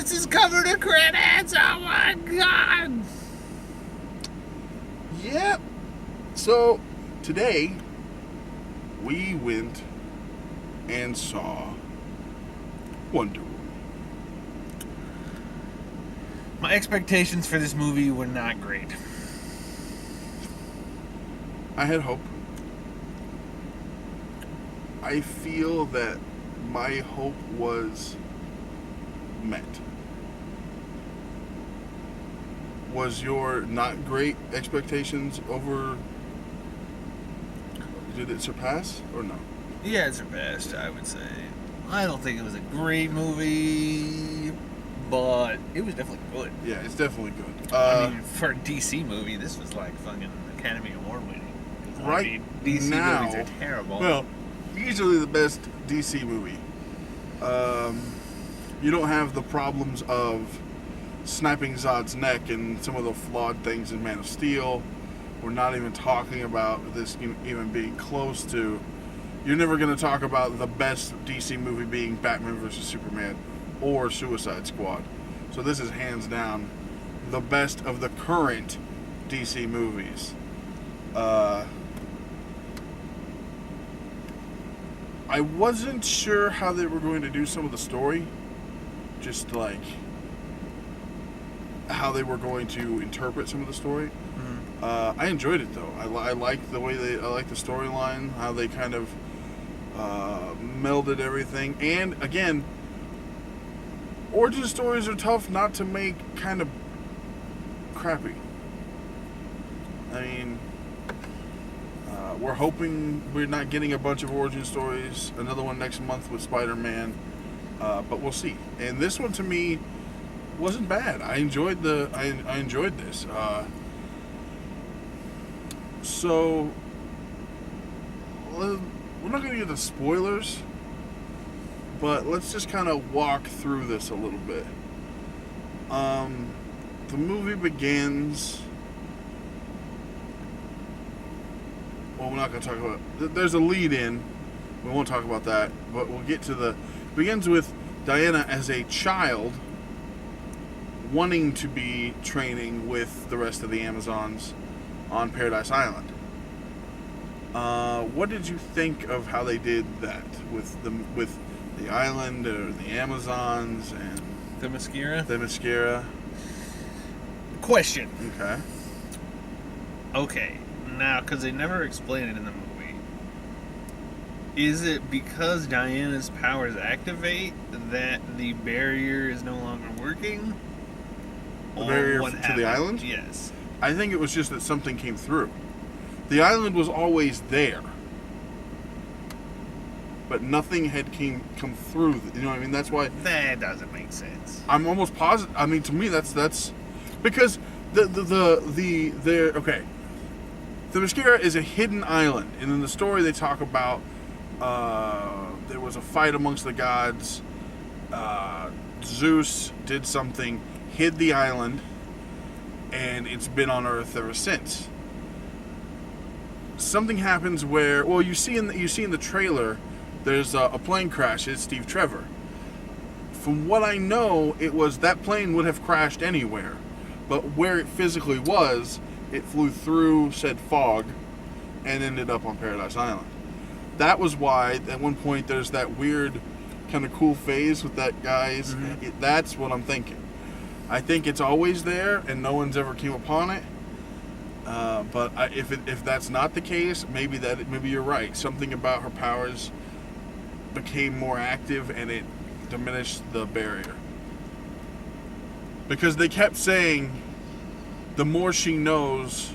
this is covered in credits. Oh my god. Yep. So, today, we went and saw Wonder Woman. My expectations for this movie were not great. I had hope. I feel that my hope was met. Was your not great expectations over? Did it surpass or no? Yeah, it surpassed, I would say. I don't think it was a great movie, but it was definitely good. Yeah, it's definitely good. I mean, for a DC movie, this was like fucking Academy Award winning. Right I mean, DC now, movies are terrible. Well, easily the best DC movie. You don't have the problems of snapping Zod's neck and some of the flawed things in Man of Steel. We're not even talking about this even being close to. You're never going to talk about the best DC movie being Batman vs. Superman or Suicide Squad. So this is hands down the best of the current DC movies. I wasn't sure how they were going to do some of the story. Just like how they were going to interpret some of the story. Mm-hmm. I enjoyed it though. I liked the way I liked the storyline, how they kind of melded everything. And again, origin stories are tough not to make kind of crappy. I mean, we're hoping we're not getting a bunch of origin stories. Another one next month with Spider-Man, but we'll see. And this one to me wasn't bad. I enjoyed I enjoyed this. So we're not going to get the spoilers, but let's just kind of walk through this a little bit. The movie begins. Well, we're not going to talk about. There's a lead in. We won't talk about that, but we'll get to the. Begins with Diana as a child wanting to be training with the rest of the Amazons on Paradise Island. What did you think of how they did that with the island or the Amazons and the Mascara? The Mascara. Question. Okay. Now, because they never explain it in the movie, is it because Diana's powers activate that the barrier is no longer working? The barrier to the island? Yes. I think it was just that something came through. The island was always there, but nothing had come through. You know what I mean? That's why that doesn't make sense. I'm almost positive. I mean, to me, that's because okay. The Mascara is a hidden island, and in the story they talk about there was a fight amongst the gods. Zeus did something, hid the island, and it's been on Earth ever since. Something happens where, well, you see in the trailer, there's a plane crash. It's Steve Trevor. From what I know, it was that plane would have crashed anywhere, but where it physically was, it flew through said fog and ended up on Paradise Island. That was why at one point there's that weird kind of cool phase with that guy's. Mm-hmm. That's what I'm thinking. I think it's always there and no one's ever came upon it. But if that's not the case, maybe you're right. Something about her powers became more active and it diminished the barrier. Because they kept saying the more she knows,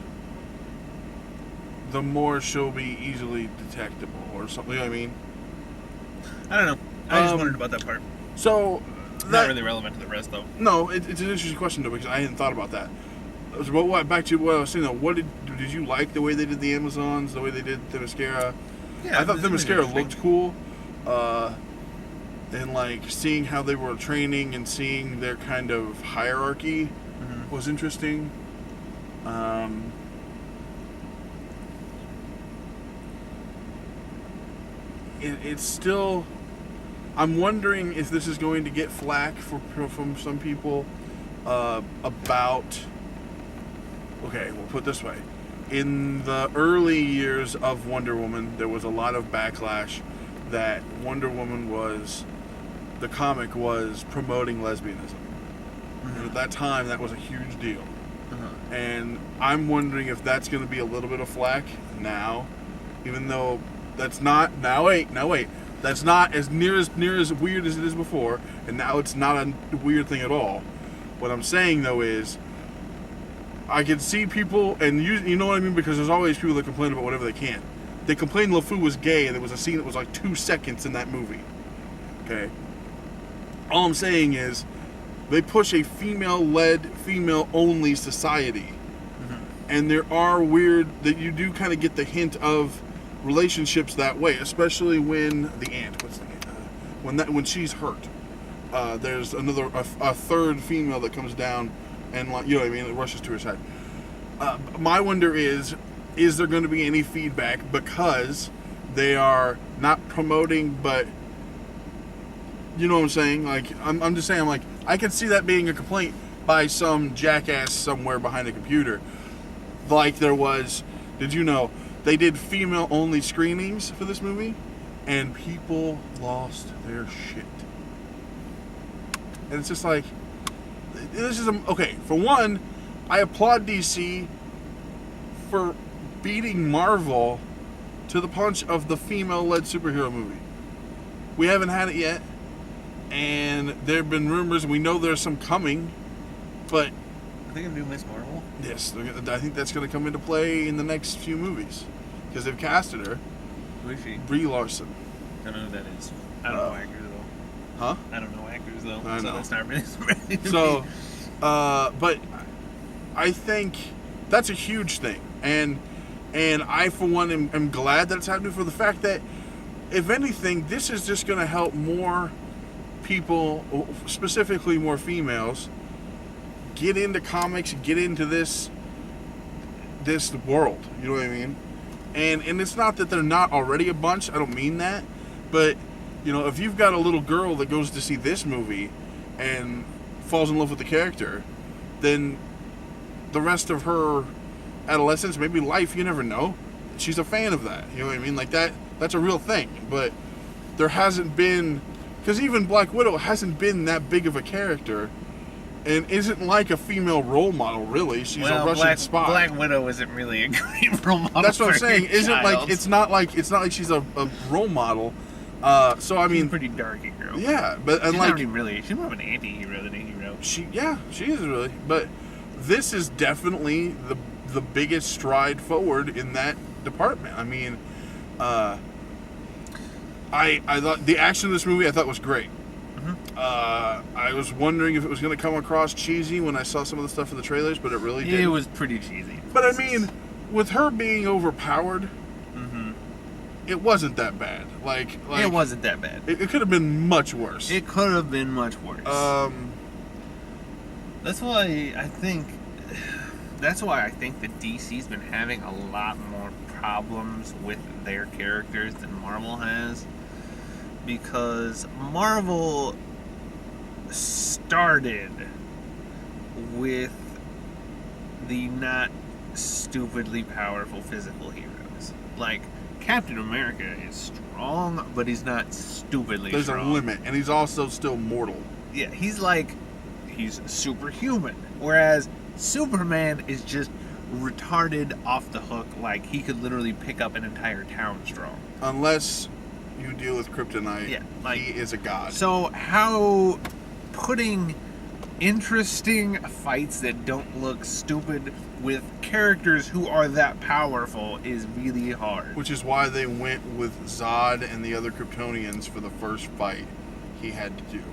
the more she'll be easily detectable or something. You know what I mean? I don't know. I just wondered about that part. So not really relevant to the rest, though. No, it's an interesting question though because I hadn't thought about that. But back to what I was saying though, what did you like the way they did the Amazons, the way they did the Mascara? Yeah, I thought the Mascara looked cool. And like seeing how they were training and seeing their kind of hierarchy was interesting. It's still, I'm wondering if this is going to get flack from some people about. Okay, we'll put it this way. In the early years of Wonder Woman, there was a lot of backlash that Wonder Woman the comic was promoting lesbianism. And at that time, that was a huge deal. And I'm wondering if that's going to be a little bit of flack now, even though that's not. Now wait. That's not as near as weird as it is before, and now it's not a weird thing at all. What I'm saying though is, I can see people, and you know what I mean, because there's always people that complain about whatever they can. They complained LeFou was gay, and there was a scene that was like 2 seconds in that movie. Okay. All I'm saying is, they push a female-led, female-only society. And there are that you do kind of get the hint of relationships that way, especially when the aunt, what's the name? When she's hurt. There's a third female that comes down and, like, you know what I mean, it rushes to her side. My wonder is there going to be any feedback because they are not promoting, but you know what I'm saying? Like, I'm just saying, like, I can see that being a complaint by some jackass somewhere behind a computer. Like there was, did you know, they did female-only screenings for this movie, and people lost their shit. And it's just like, this is, okay, for one, I applaud DC for beating Marvel to the punch of the female-led superhero movie. We haven't had it yet, and there have been rumors, and we know there's some coming, but... I think I'm doing Miss Marvel. Yes, I think that's going to come into play in the next few movies, because they've casted her. Who is she? Brie Larson. I don't know who that is. I don't know actors, though. Huh? I don't know actors, though. I know. So that's not really surprising to So, me. but I think that's a huge thing, and I, for one, am glad that it's happening for the fact that, if anything, this is just going to help more people, specifically more females, get into comics, get into this world. You know what I mean? And it's not that they're not already a bunch. I don't mean that, but you know, if you've got a little girl that goes to see this movie and falls in love with the character, then the rest of her adolescence, maybe life, you never know, she's a fan of that. You know what I mean? Like that's a real thing. But there hasn't been, because even Black Widow hasn't been that big of a character, and isn't like a female role model, really. She's a Russian spy. Black Widow isn't really a great role model. That's what I'm for saying. a Isn't child. like it's not like she's a role model. So I She's mean, a pretty dark hero. yeah, but and She's like not even really. She's more of an anti-hero than a hero. she is really. But this is definitely the biggest stride forward in that department. I mean, I thought the action of this movie I thought was great. I was wondering if it was going to come across cheesy when I saw some of the stuff in the trailers, but it really did. It was pretty cheesy. But I mean, with her being overpowered, it wasn't that bad. Like It wasn't that bad. It could have been much worse. It could have been much worse. That's why I think that DC's been having a lot more problems with their characters than Marvel has, because Marvel started with the not stupidly powerful physical heroes. Like, Captain America is strong, but he's not stupidly There's strong. a limit, and he's also still mortal. Yeah, he's superhuman. Whereas Superman is just retarded off the hook, like he could literally pick up an entire town strong. Unless you deal with kryptonite, Yeah, like, he is a god. So how putting interesting fights that don't look stupid with characters who are that powerful is really hard. Which is why they went with Zod and the other Kryptonians for the first fight he had to do.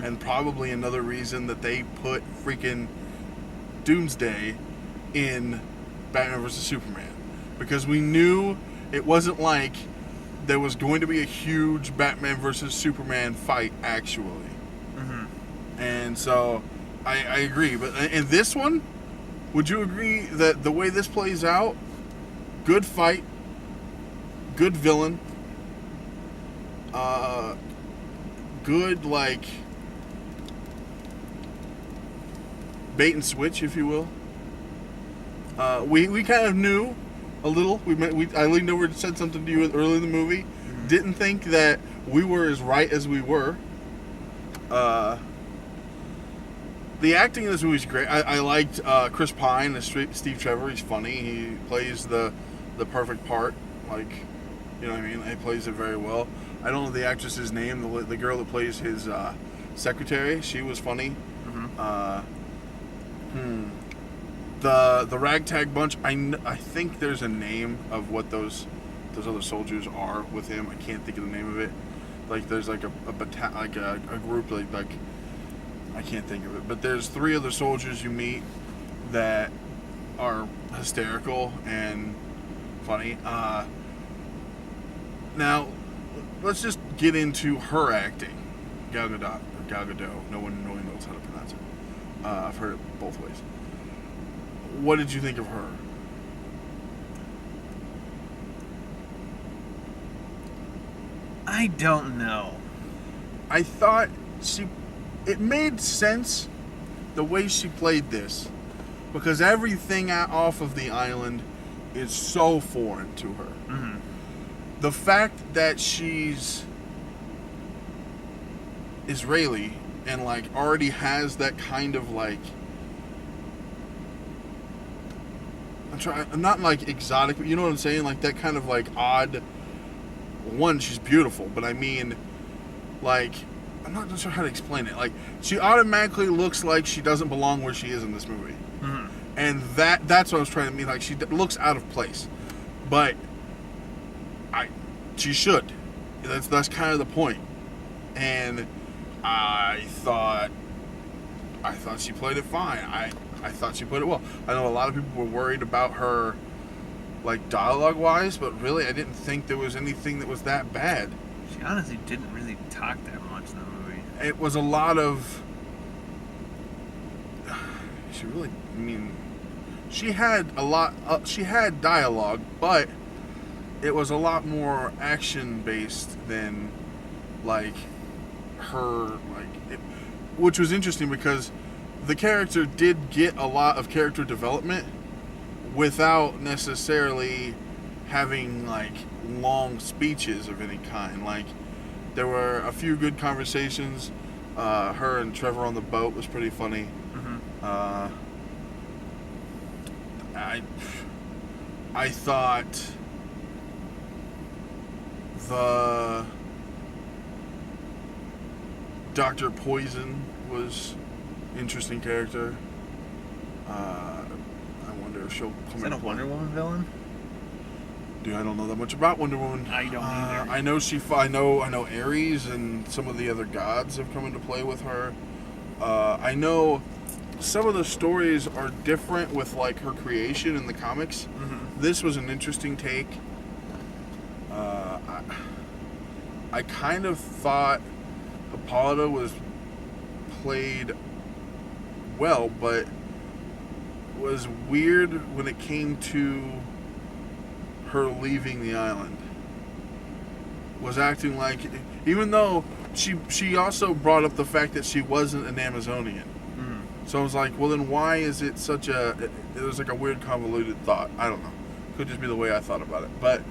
And probably another reason that they put freaking Doomsday in Batman vs. Superman. Because we knew it wasn't like there was going to be a huge Batman vs. Superman fight, actually. And so, I agree. But in this one, would you agree that the way this plays out, good fight, good villain, good, like, bait and switch, if you will. We kind of knew a little. I leaned over and said something to you early in the movie. Mm-hmm. Didn't think that we were as right as we were. The acting in this movie is great. I liked Chris Pine as Steve Trevor. He's funny. He plays the perfect part. Like, you know what I mean? He plays it very well. I don't know the actress's name. The girl that plays his secretary. She was funny. Mm-hmm. The ragtag bunch. I think there's a name of what those other soldiers are with him. I can't think of the name of it. Like there's like a group like I can't think of it. But there's 3 other soldiers you meet that are hysterical and funny. Now let's just get into her acting. Gal Gadot. No one knows how to pronounce it. I've heard it both ways. What did you think of her? I don't know. I thought it made sense the way she played this, because everything off of the island is so foreign to her. Mm-hmm. The fact that she's Israeli and like already has that kind of like, I'm not like exotic, but you know what I'm saying? Like that kind of like odd. One, she's beautiful, but I mean, like, I'm not sure how to explain it. Like, she automatically looks like she doesn't belong where she is in this movie, and that's what I was trying to mean. Like, she looks out of place, but she should. That's kind of the point. And I thought she played it fine. I thought she played it well. I know a lot of people were worried about her, like, dialogue-wise, but really, I didn't think there was anything that was that bad. She honestly didn't really talk that much in the movie. It was a lot of... she had a lot... she had dialogue, but it was a lot more action-based than, like, her, which was interesting because the character did get a lot of character development without necessarily having like long speeches of any kind. Like there were a few good conversations. Her and Trevor on the boat was pretty funny. Mm-hmm. I thought the Dr. Poison was interesting character. I wonder if she'll come. Is that a Wonder Woman villain? Dude, I don't know that much about Wonder Woman. I don't either. I know I know Ares and some of the other gods have come into play with her. I know some of the stories are different with like her creation in the comics. Mm-hmm. This was an interesting take. I kind of thought Hippolyta was played well, but was weird when it came to her leaving the island. Was acting like, even though she also brought up the fact that she wasn't an Amazonian. Mm-hmm. So I was like, well then why is it such a, it was like a weird convoluted thought. I don't know. Could just be the way I thought about it. But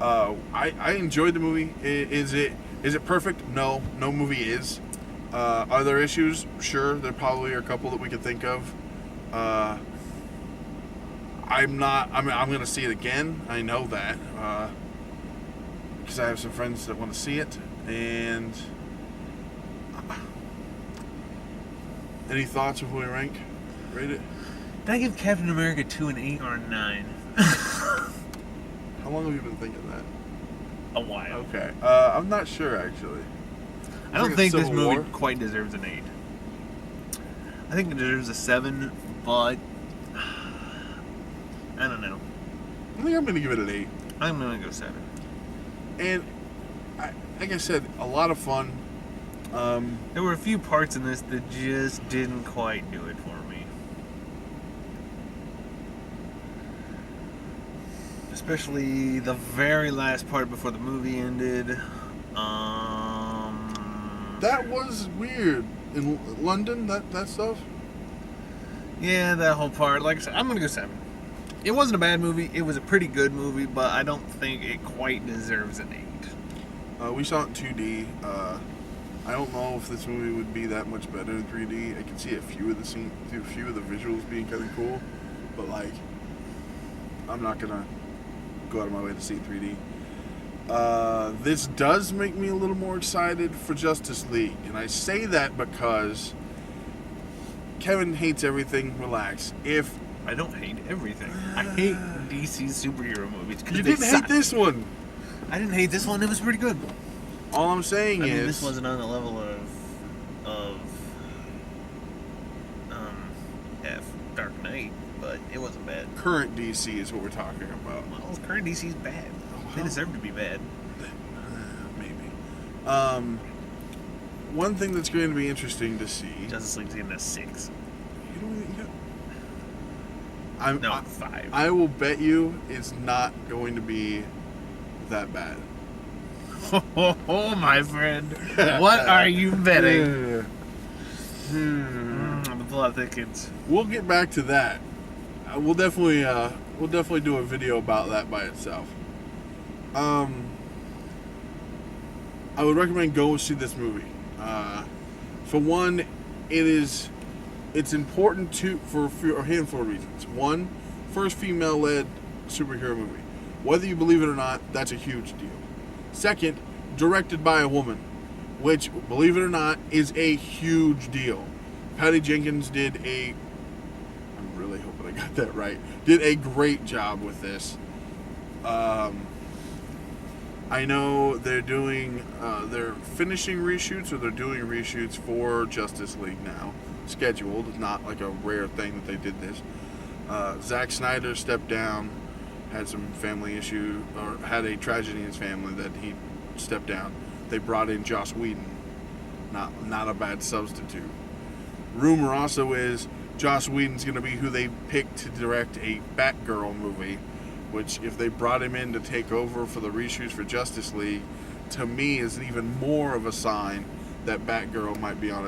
I enjoyed the movie. Is it perfect? No movie is. Are there issues? Sure, there probably are a couple that we could think of. I'm going to see it again. I know that. Because I have some friends that want to see it. And any thoughts before we rate it? Did I give Captain America 2 an 8 or a 9? How long have you been thinking that? A while. Okay. I'm not sure, actually. I don't think this Civil movie War? quite deserves an 8. I think it deserves a 7, but I don't know. I think I'm going to give it an 8. I'm going to go 7. And, like I said, a lot of fun. There were a few parts in this that just didn't quite do it for me. Especially the very last part before the movie ended. That was weird. In London, that stuff? Yeah, that whole part. Like I said, I'm gonna go 7. It wasn't a bad movie. It was a pretty good movie, but I don't think it quite deserves an 8. We saw it in 2D. I don't know if this movie would be that much better in 3D. I can see a few of the visuals being kind of cool, but like, I'm not gonna go out of my way to see 3D. This does make me a little more excited for Justice League, and I say that because Kevin hates everything. Relax. If I don't hate everything. I hate DC superhero movies. You didn't hate this one. I didn't hate this one. It was pretty good. All I'm saying is this wasn't on the level of Dark Knight, but it wasn't bad. Current DC is what we're talking about. Well, current DC is bad. They deserve to be bad. Maybe. One thing that's going to be interesting to see. Justice League's getting a 6. No, 5. I will bet you it's not going to be that bad. Oh, my friend. What are you betting? The plot thickens. We'll get back to that. We'll definitely do a video about that by itself. I would recommend go see this movie. For one, it's important for a handful of reasons. One, first female-led superhero movie. Whether you believe it or not, that's a huge deal. Second, directed by a woman, which, believe it or not, is a huge deal. Patty Jenkins I'm really hoping I got that right, did a great job with this. I know they're finishing reshoots, or they're doing reshoots for Justice League now, scheduled. It's not like a rare thing that they did this. Zack Snyder stepped down, had some family issue, or had a tragedy in his family that he stepped down. They brought in Joss Whedon, not a bad substitute. Rumor also is Joss Whedon's going to be who they picked to direct a Batgirl movie, which, if they brought him in to take over for the reshoots for Justice League, to me is even more of a sign that Batgirl might be on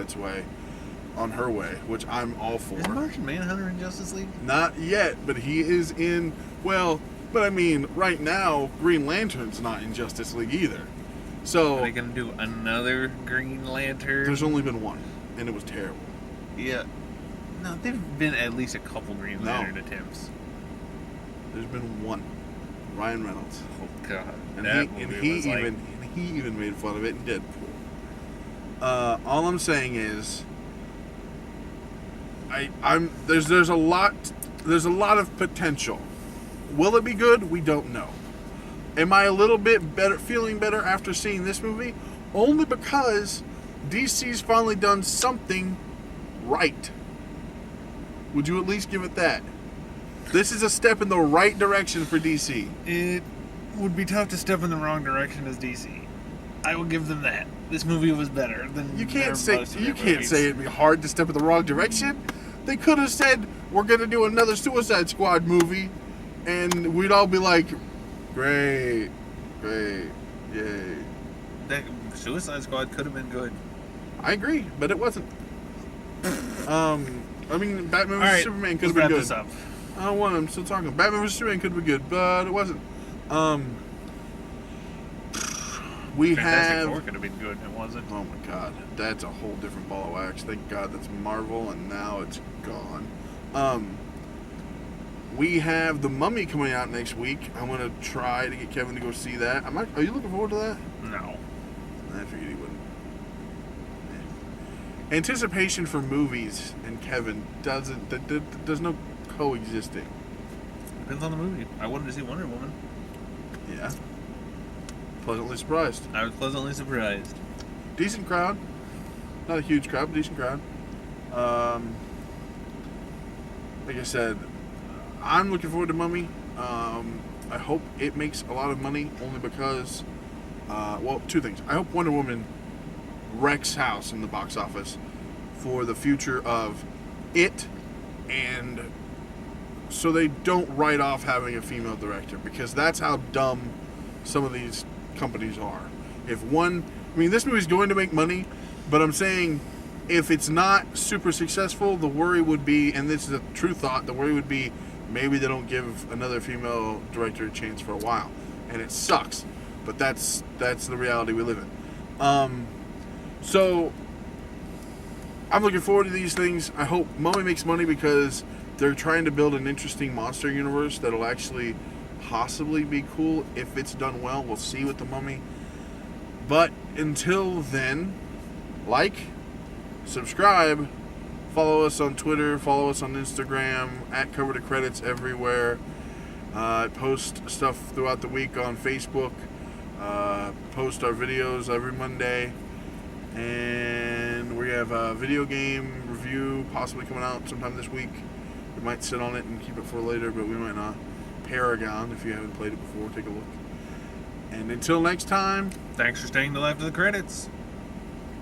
her way, which I'm all for. Is Martian Manhunter in Justice League? Not yet, but he is in, but I mean, right now, Green Lantern's not in Justice League either. So are they going to do another Green Lantern? There's only been one, and it was terrible. Yeah. No, there's been at least a couple Green Lantern attempts. There's been one. Ryan Reynolds. Oh, God. And he even made fun of it in Deadpool. All I'm saying is, there's a lot of potential. Will it be good? We don't know. Am I a little bit feeling better after seeing this movie? Only because DC's finally done something right. Would you at least give it that? This is a step in the right direction for DC. It would be tough to step in the wrong direction as DC. I will give them that. This movie was better than You can't say it'd be hard to step in the wrong direction. They could have said, we're going to do another Suicide Squad movie, and we'd all be like, great, yay. That Suicide Squad could have been good. I agree, but it wasn't. Batman vs. Superman could have been good. This up. I don't want. I'm still talking. Batman vs. Superman could have been good, but it wasn't. Fantastic Four could have been good. It wasn't. Oh my God, that's a whole different ball of wax. Thank God that's Marvel, and now it's gone. We have The Mummy coming out next week. I'm gonna try to get Kevin to go see that. Are you looking forward to that? No. I figured he wouldn't. Anticipation for movies and Kevin there's no coexisting. Depends on the movie. I wanted to see Wonder Woman. Yeah. Pleasantly surprised. I was pleasantly surprised. Decent crowd. Not a huge crowd, but decent crowd. Like I said, I'm looking forward to Mummy. I hope it makes a lot of money, only because, two things. I hope Wonder Woman wrecks house in the box office for the future of it, and so they don't write off having a female director, because that's how dumb some of these companies are. This movie's going to make money, But I'm saying, if it's not super successful, the worry would be, and this is a true thought, the worry would be maybe they don't give another female director a chance for a while, and it sucks. But that's the reality we live in. So I'm looking forward to these things. I hope Mummy makes money because they're trying to build an interesting monster universe that'll actually possibly be cool if it's done well. We'll see with the Mummy. But until then, like, subscribe, follow us on Twitter, follow us on Instagram, at Cover to Credits everywhere. I post stuff throughout the week on Facebook. Post our videos every Monday. And we have a video game review possibly coming out sometime this week. We might sit on it and keep it for later, but we might not. Paragon, if you haven't played it before, take a look. And until next time, Thanks for staying till after the credits.